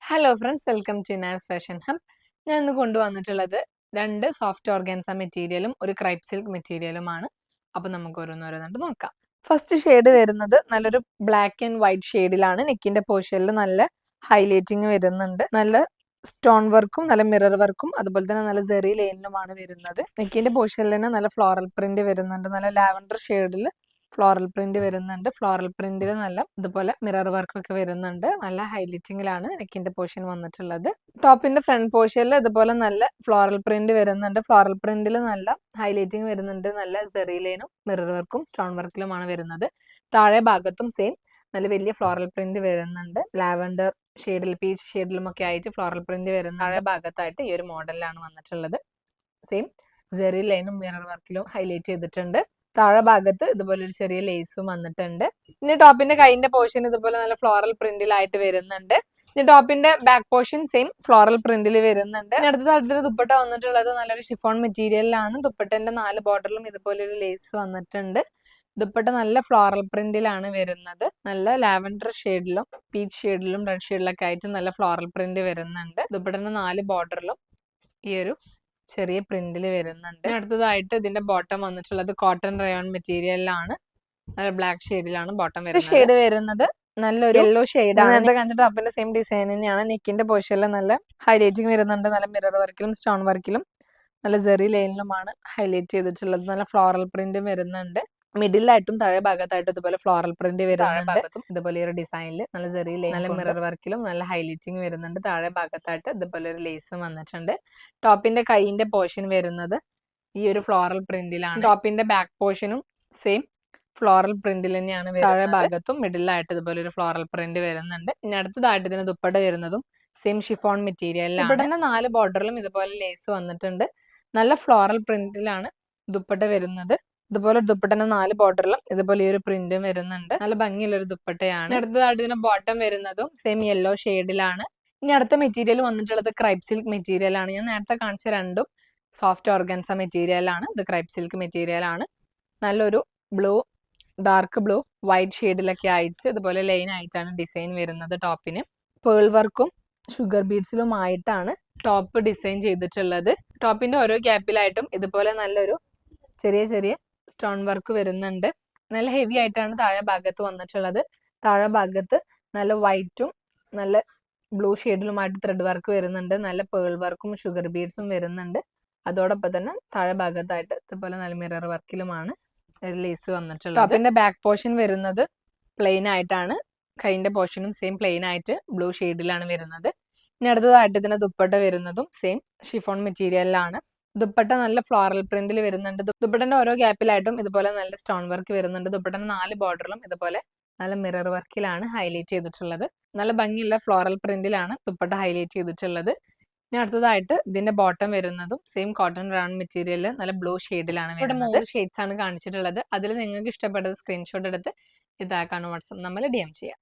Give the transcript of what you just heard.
Hello friends, welcome to Naz fashion hub. ഞാൻ ഇന്ന് കൊണ്ടുവന്നിട്ടുള്ളത് രണ്ട് സോഫ്റ്റ് ഓർഗാൻസ മെറ്റീരിയലും ഒരു ക്രൈപ്പ് സിൽക്ക് മെറ്റീരിയലുമാണ്. അപ്പോൾ നമുക്ക് ഓരോന്നോരോന്നായിട്ട് നോക്കാം. ഫസ്റ്റ് ഷെയ്ഡ് വരുന്നത് നല്ലൊരു ബ്ലാക്ക് ആൻഡ് വൈറ്റ് ഷെയ്ഡിലാണ്. നെക്കിന്റെ പോർഷനിൽ നല്ല ഹൈലൈറ്റിങ് വരുന്നുണ്ട്. നല്ല സ്റ്റോൺ വർക്കും നല്ല മിറർ വർക്കും അതുപോലെ തന്നെ നല്ല സെറി ലൈനിലുമാണ് വരുന്നത്. നെക്കിന്റെ പോർഷനിൽ തന്നെ നല്ല ഫ്ലോറൽ പ്രിന്റ് വരുന്നുണ്ട്. നല്ല ലാവൻഡർ ഷെയ്ഡിൽ ഫ്ലോറൽ പ്രിന്റ് വരുന്നുണ്ട്. ഫ്ലോറൽ പ്രിന്റിൽ നല്ല ഇതുപോലെ മിറർ വർക്ക് ഒക്കെ വരുന്നുണ്ട്. നല്ല ഹൈലൈറ്റിംഗിലാണ് നെക്കിന്റെ പോർഷൻ വന്നിട്ടുള്ളത്. ടോപ്പിന്റെ ഫ്രണ്ട് പോർഷനിൽ ഇതുപോലെ നല്ല ഫ്ലോറൽ പ്രിന്റ് വരുന്നുണ്ട്. ഫ്ലോറൽ പ്രിന്റിൽ നല്ല ഹൈലൈറ്റിംഗ് വരുന്നുണ്ട്. നല്ല സെറി ലൈനും മിറർ വർക്കും സ്റ്റോൺ വർക്കിലുമാണ് വരുന്നത്. താഴെ ഭാഗത്തും സെയിം നല്ല വലിയ ഫ്ലോറൽ പ്രിന്റ് വരുന്നുണ്ട്. ലാവൻഡർ ഷെയ്ഡിൽ പീച്ച് ഷെയ്ഡിലും ഒക്കെ ആയിട്ട് ഫ്ലോറൽ പ്രിന്റ് വരുന്ന താഴെ ഭാഗത്തായിട്ട് ഈ ഒരു മോഡലിലാണ് വന്നിട്ടുള്ളത്. സെയിം സെറി ലൈനും മിറർ വർക്കിലും ഹൈലൈറ്റ് ചെയ്തിട്ടുണ്ട്. താഴെ ഭാഗത്ത് ഇതുപോലെ ഒരു ചെറിയ ലേസും വന്നിട്ടുണ്ട്. ഇനി ടോപ്പിന്റെ കൈന്റെ പോർഷൻ ഇതുപോലെ നല്ല ഫ്ലോറൽ പ്രിന്റിലായിട്ട് വരുന്നുണ്ട്. ഇനി ടോപ്പിന്റെ ബാക്ക് പോർഷൻ സെയിം ഫ്ലോറൽ പ്രിന്റിൽ വരുന്നുണ്ട്. ഇനി അടുത്ത ദുപ്പട്ട വന്നിട്ടുള്ളത് നല്ലൊരു ഷിഫോൺ മെറ്റീരിയലിലാണ്. ദുപ്പട്ടന്റെ 4 ബോർഡറിലും ഇതുപോലെ ഒരു ലേസ് വന്നിട്ടുണ്ട്. ദുപ്പട്ട നല്ല ഫ്ലോറൽ പ്രിന്റിലാണ് വരുന്നത്. നല്ല ലാവൻഡർ ഷെയ്ഡിലും പീച്ച് ഷെയ്ഡിലും റെഡ് ഷെയ്ഡിലൊക്കെ ആയിട്ട് നല്ല ഫ്ലോറൽ പ്രിന്റ് വരുന്നുണ്ട്. ദുപ്പട്ടന്റെ 4 ബോർഡറിലും ഈ ഒരു ചെറിയ പ്രിന്റിൽ വരുന്നുണ്ട്. അടുത്തതായിട്ട് ഇതിന്റെ ബോട്ടം വന്നിട്ടുള്ളത് കോട്ടൺ റയോൺ മെറ്റീരിയലിലാണ്. നല്ല ബ്ലാക്ക് ഷെയ്ഡിലാണ് ബോട്ടം വരുന്നത്. ഷെയ്ഡ് വരുന്നത് നല്ലൊരു യെല്ലോ ഷെയ്ഡാണ്. നേരത്തെ കാണിച്ച ടോപ്പിന്റെ സെയിം ഡിസൈൻ തന്നെയാണ്. നെക്കിന്റെ പോർഷനിൽ നല്ല ഹൈലൈറ്റിംഗ് വരുന്നുണ്ട്. നല്ല മിറർ വർക്കിലും സ്റ്റോൺ വർക്കിലും നല്ല സെറി ലൈനിലുമാണ് ഹൈലൈറ്റ് ചെയ്തിട്ടുള്ളത്. നല്ല ഫ്ലോറൽ പ്രിന്റും വരുന്നുണ്ട്. മിഡിലായിട്ടും താഴെ ഭാഗത്തായിട്ടും ഇതുപോലെ ഫ്ലോറൽ പ്രിന്റ് വരുന്നുണ്ട്. ഇതുപോലെ ഒരു ഡിസൈനിൽ നല്ല സെറി ലൈൻ നല്ല മിറർ വർക്കിലും നല്ല ഹൈലൈറ്റിംഗ് വരുന്നുണ്ട്. താഴെ ഭാഗത്തായിട്ട് ഇതുപോലെ ഒരു ലേസും വന്നിട്ടുണ്ട്. ടോപ്പിന്റെ കൈയിന്റെ പോർഷൻ വരുന്നത് ഈ ഒരു ഫ്ലോറൽ പ്രിന്റിലാണ്. ടോപ്പിന്റെ ബാക്ക് പോർഷനും സെയിം ഫ്ലോറൽ പ്രിന്റിൽ തന്നെയാണ്. താഴെ ഭാഗത്തും മിഡിലായിട്ട് ഇതുപോലെ ഒരു ഫ്ലോറൽ പ്രിന്റ് വരുന്നുണ്ട്. ഇനി അടുത്തതായിട്ട് ഇതിന് ദുപ്പട്ട വരുന്നതും സെയിം ഷിഫോൺ മെറ്റീരിയലിലാണ്. ദുപ്പട്ടന്റെ 4 ബോർഡറിലും ഇതുപോലെ ലേസ് വന്നിട്ടുണ്ട്. നല്ല ഫ്ലോറൽ പ്രിന്റിലാണ് ദുപ്പട്ട വരുന്നത്. ഇതുപോലെ ദുപ്പട്ടന്റെ 4 ബോർഡറിലും ഇതുപോലെ ഈ ഒരു പ്രിന്റും വരുന്നുണ്ട്. നല്ല ഭംഗിയുള്ള ഒരു ദുപ്പട്ടയാണ്. അടുത്തതായിട്ട് ഇതിന് ബോട്ടം വരുന്നതും സെയിം യെല്ലോ ഷെയ്ഡിലാണ്. ഇനി അടുത്ത മെറ്റീരിയൽ വന്നിട്ടുള്ളത് ക്രൈപ്പ് സിൽക്ക് മെറ്റീരിയൽ ആണ്. ഞാൻ നേരത്തെ കാണിച്ച രണ്ടും സോഫ്റ്റ് ഓർഗൻസ മെറ്റീരിയൽ ആണ്. ഇത് ക്രൈപ്പ് സിൽക്ക് മെറ്റീരിയൽ ആണ്. നല്ലൊരു ബ്ലൂ, ഡാർക്ക് ബ്ലൂ, വൈറ്റ് ഷെയ്ഡിലൊക്കെ ആയിട്ട് ഇതുപോലെ ലൈൻ ആയിട്ടാണ് ഡിസൈൻ വരുന്നത്. ടോപ്പിന് പേൾ വർക്കും ഷുഗർ ബീഡ്സിലും ആയിട്ടാണ് ടോപ്പ് ഡിസൈൻ ചെയ്തിട്ടുള്ളത്. ടോപ്പിന്റെ ഓരോ ഗ്യാപ്പിലായിട്ടും ഇതുപോലെ നല്ലൊരു ചെറിയ ചെറിയ സ്റ്റോൺ വർക്ക് വരുന്നുണ്ട്. നല്ല ഹെവി ആയിട്ടാണ് താഴെ ഭാഗത്ത് വന്നിട്ടുള്ളത്. താഴെ ഭാഗത്ത് നല്ല വൈറ്റും നല്ല ബ്ലൂ ഷെയ്ഡിലുമായിട്ട് ത്രെഡ് വർക്ക് വരുന്നുണ്ട്. നല്ല പേൾ വർക്കും ഷുഗർ ബീഡ്സും വരുന്നുണ്ട്. അതോടൊപ്പം തന്നെ താഴെ ഭാഗത്തായിട്ട് ഇതുപോലെ നല്ല മിറർ വർക്കിലുമാണ് ലേസ് വന്നിട്ടുള്ളത്. ടോപ്പിന്റെ ബാക്ക് പോർഷൻ വരുന്നത് പ്ലെയിൻ ആയിട്ടാണ്. കൈന്റെ പോർഷനും സെയിം പ്ലെയിൻ ആയിട്ട് ബ്ലൂ ഷെയ്ഡിലാണ് വരുന്നത്. ഇനി അടുത്തതായിട്ട് ഇതിന്റെ ദുപ്പട്ട വരുന്നതും സെയിം ഷിഫോൺ മെറ്റീരിയലിലാണ്. ദുപ്പട്ട നല്ല ഫ്ലോറൽ പ്രിന്റിൽ വരുന്നുണ്ട്. ദുപ്പട്ടന്റെ ഓരോ ഗ്യാപ്പിലായിട്ടും ഇതുപോലെ നല്ല സ്റ്റോൺ വർക്ക് വരുന്നുണ്ട്. ദുപ്പട്ടന്റെ 4 ബോർഡറിലും ഇതുപോലെ നല്ല മിറർ വർക്കിലാണ് ഹൈലൈറ്റ് ചെയ്തിട്ടുള്ളത്. നല്ല ഭംഗിയുള്ള ഫ്ലോറൽ പ്രിന്റിലാണ് ദുപ്പട്ട ഹൈലൈറ്റ് ചെയ്തിട്ടുള്ളത്. ഇനി അടുത്തതായിട്ട് ഇതിന്റെ ബോട്ടം വരുന്നതും സെയിം കോട്ടൺ റയോൺ മെറ്റീരിയൽ നല്ല ബ്ലൂ ഷെയ്ഡിലാണ്. ഇവിടെ 3 ഷെയ്ഡ്സ് ആണ് കാണിച്ചിട്ടുള്ളത്. അതിൽ നിങ്ങൾക്ക് ഇഷ്ടപ്പെട്ടത് സ്ക്രീൻഷോട്ട് എടുത്ത് ഇതാക്കാണ് വാട്സ്ആപ്പ് നമ്മൾ DM ചെയ്യാം.